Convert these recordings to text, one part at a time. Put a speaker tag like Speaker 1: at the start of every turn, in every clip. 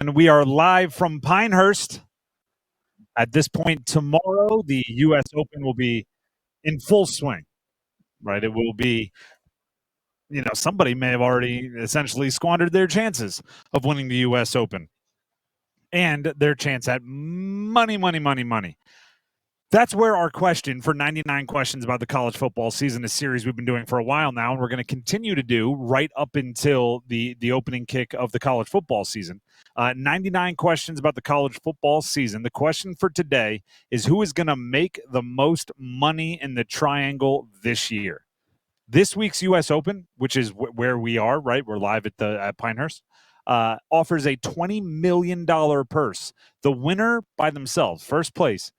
Speaker 1: And we are live from Pinehurst. At this point tomorrow, the U.S. Open will be in full swing, right? It will be, somebody may have already essentially squandered their chances of winning the U.S. Open and their chance at money, money, money, money. That's where our question for 99 questions about the college football season, a series we've been doing for a while now, and we're going to continue to do right up until the opening kick of the college football season. 99 questions about the college football season. The question for today is who is going to make the most money in the triangle this year? This week's U.S. Open, which is where we are, right? We're live at Pinehurst, offers a $20 million purse. The winner by themselves, first place,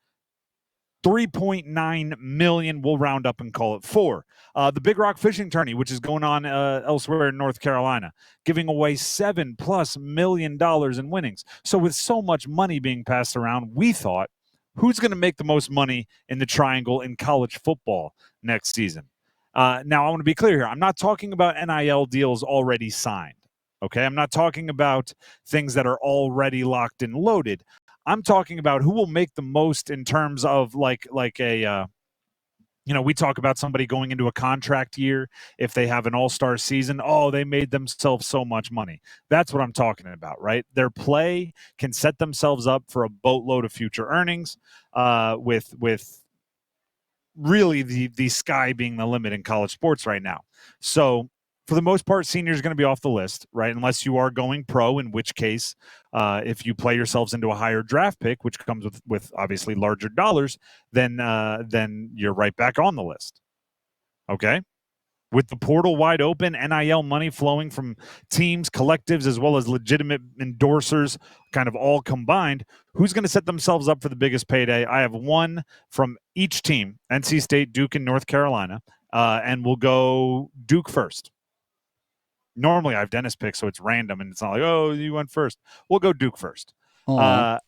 Speaker 1: 3.9 million. We'll round up and call it 4. The Big Rock Fishing Tourney, which is going on elsewhere in North Carolina, giving away $7+ million in winnings. So with so much money being passed around, we thought, who's going to make the most money in the triangle in college football next season? Now, I want to be clear here. I'm not talking about NIL deals already signed. Okay, I'm not talking about things that are already locked and loaded. I'm talking about who will make the most in terms of like a we talk about somebody going into a contract year if they have an all-star season. Oh, they made themselves so much money. That's what I'm talking about, right? Their play can set themselves up for a boatload of future earnings with really the sky being the limit in college sports right now. So for the most part, seniors are going to be off the list, right? Unless you are going pro, in which case, if you play yourselves into a higher draft pick, which comes with obviously larger dollars, then you're right back on the list. Okay? With the portal wide open, NIL money flowing from teams, collectives, as well as legitimate endorsers, kind of all combined, who's going to set themselves up for the biggest payday? I have one from each team, NC State, Duke, and North Carolina, and we'll go Duke first. Normally I have Dennis pick, so it's random, and it's not like, oh, you went first. We'll go Duke first. I'm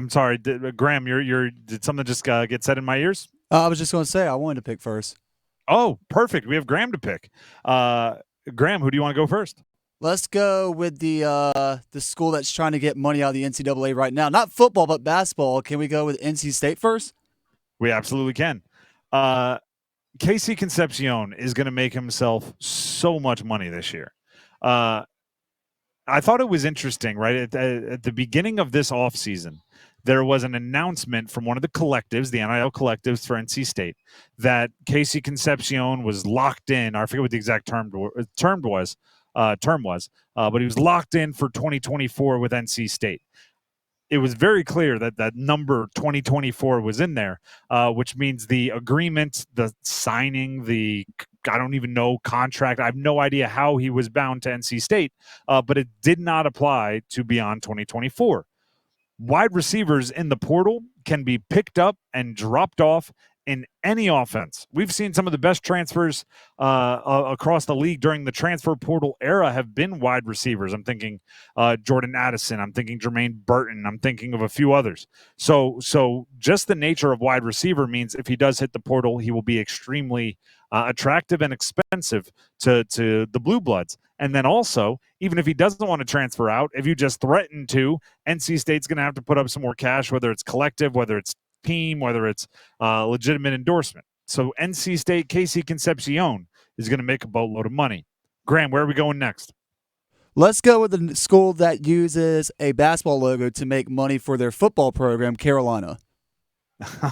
Speaker 1: sorry, Graham, did something just get said in my ears?
Speaker 2: I was just going to say I wanted to pick first.
Speaker 1: Oh, perfect. We have Graham to pick. Graham, who do you want to go first?
Speaker 2: Let's go with the school that's trying to get money out of the NCAA right now. Not football, but basketball. Can we go with NC State first?
Speaker 1: We absolutely can. Casey Concepcion is going to make himself so much money this year. I thought it was interesting, right? At the beginning of this offseason, there was an announcement from one of the collectives, the NIL collectives for NC State, that Casey Concepcion was locked in. I forget what the exact term was, but he was locked in for 2024 with NC State. It was very clear that that number 2024 was in there, which means the agreement, the signing, I don't even know, contract. I have no idea how he was bound to NC State, but it did not apply to beyond 2024. Wide receivers in the portal can be picked up and dropped off in any offense. We've seen some of the best transfers across the league during the transfer portal era have been wide receivers. I'm thinking Jordan Addison. I'm thinking Jermaine Burton. I'm thinking of a few others. So just the nature of wide receiver means if he does hit the portal, he will be extremely attractive and expensive to the Blue Bloods. And then also, even if he doesn't want to transfer out, if you just threaten to, NC State's going to have to put up some more cash, whether it's collective, whether it's team, whether it's legitimate endorsement. So NC State, Casey Concepcion is going to make a boatload of money. Graham, where are we going next?
Speaker 2: Let's go with the school that uses a basketball logo to make money for their football program, Carolina.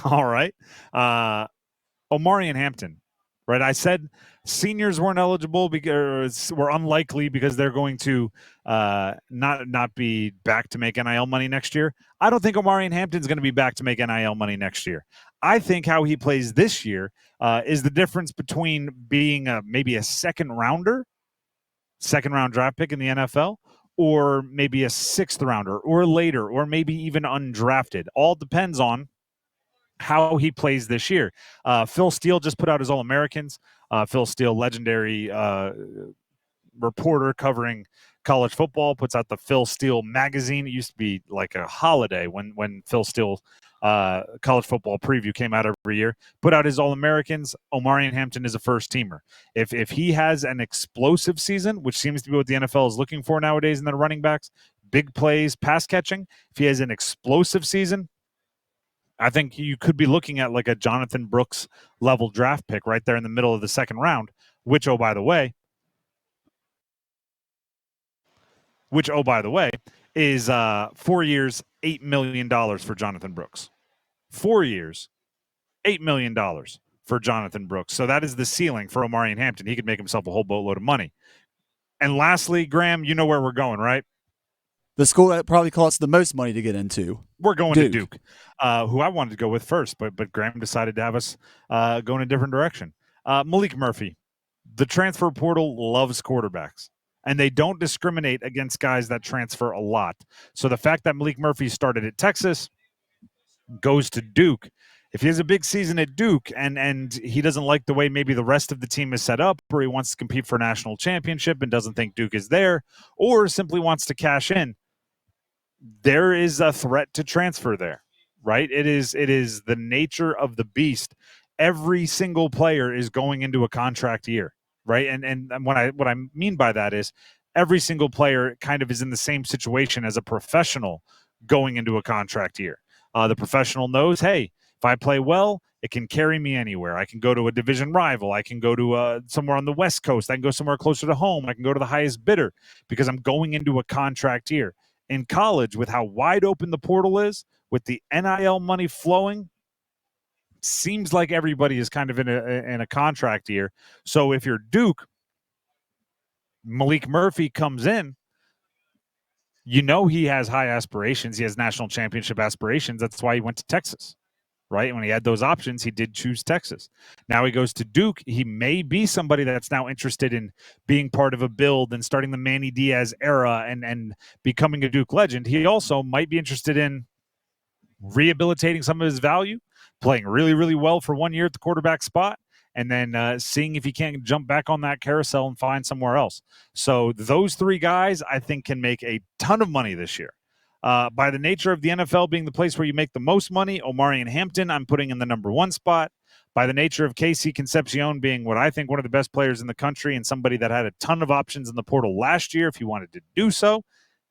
Speaker 1: All right. Omarion Hampton, right? I said seniors weren't eligible because were unlikely because they're going to not be back to make NIL money next year. I don't think Omarion Hampton's going to be back to make NIL money next year. I think how he plays this year is the difference between being maybe a second round draft pick in the NFL, or maybe a 6th rounder or later, or maybe even undrafted. All depends on how he plays this year. Phil Steele just put out his All-Americans. Phil Steele, legendary reporter covering college football, puts out the Phil Steele magazine. It used to be like a holiday when Phil Steele college football preview came out every year, put out his All-Americans. Omarion Hampton is a first-teamer. If he has an explosive season, which seems to be what the NFL is looking for nowadays in their running backs, big plays, pass catching, if he has an explosive season, I think you could be looking at like a Jonathan Brooks level draft pick right there in the middle of the second round, which, oh, by the way, is 4 years, $8 million for Jonathan Brooks. 4 years, $8 million for Jonathan Brooks. So that is the ceiling for Omarion Hampton. He could make himself a whole boatload of money. And lastly, Graham, you know where we're going, right?
Speaker 2: The school that probably costs the most money to get into.
Speaker 1: We're going to Duke, who I wanted to go with first, but Graham decided to have us go in a different direction. Malik Murphy, the transfer portal loves quarterbacks, and they don't discriminate against guys that transfer a lot. So the fact that Malik Murphy started at Texas, goes to Duke, if he has a big season at Duke and he doesn't like the way maybe the rest of the team is set up, or he wants to compete for a national championship and doesn't think Duke is there, or simply wants to cash in, there is a threat to transfer there, right? It is the nature of the beast. Every single player is going into a contract year, right? And what I mean by that is every single player kind of is in the same situation as a professional going into a contract year. The professional knows, hey, if I play well, it can carry me anywhere. I can go to a division rival. I can go to somewhere on the West Coast. I can go somewhere closer to home. I can go to the highest bidder because I'm going into a contract year. In college, with how wide open the portal is, with the NIL money flowing, seems like everybody is kind of in a contract year. So if you're Duke, Malik Murphy comes in, you know he has high aspirations. He has national championship aspirations. That's why he went to Texas, right? When he had those options, he did choose Texas. Now he goes to Duke. He may be somebody that's now interested in being part of a build and starting the Manny Diaz era and becoming a Duke legend. He also might be interested in rehabilitating some of his value, playing really, really well for 1 year at the quarterback spot, and then seeing if he can't jump back on that carousel and find somewhere else. So those three guys, I think, can make a ton of money this year. By the nature of the NFL being the place where you make the most money, Omarion Hampton, I'm putting in the number one spot. By the nature of KC Concepcion being what I think one of the best players in the country and somebody that had a ton of options in the portal last year, if he wanted to do so,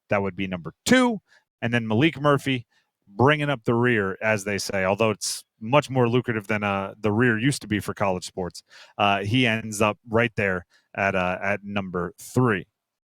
Speaker 1: that would be number two. And then Malik Murphy, bringing up the rear, as they say, although it's much more lucrative than the rear used to be for college sports. He ends up right there at number three.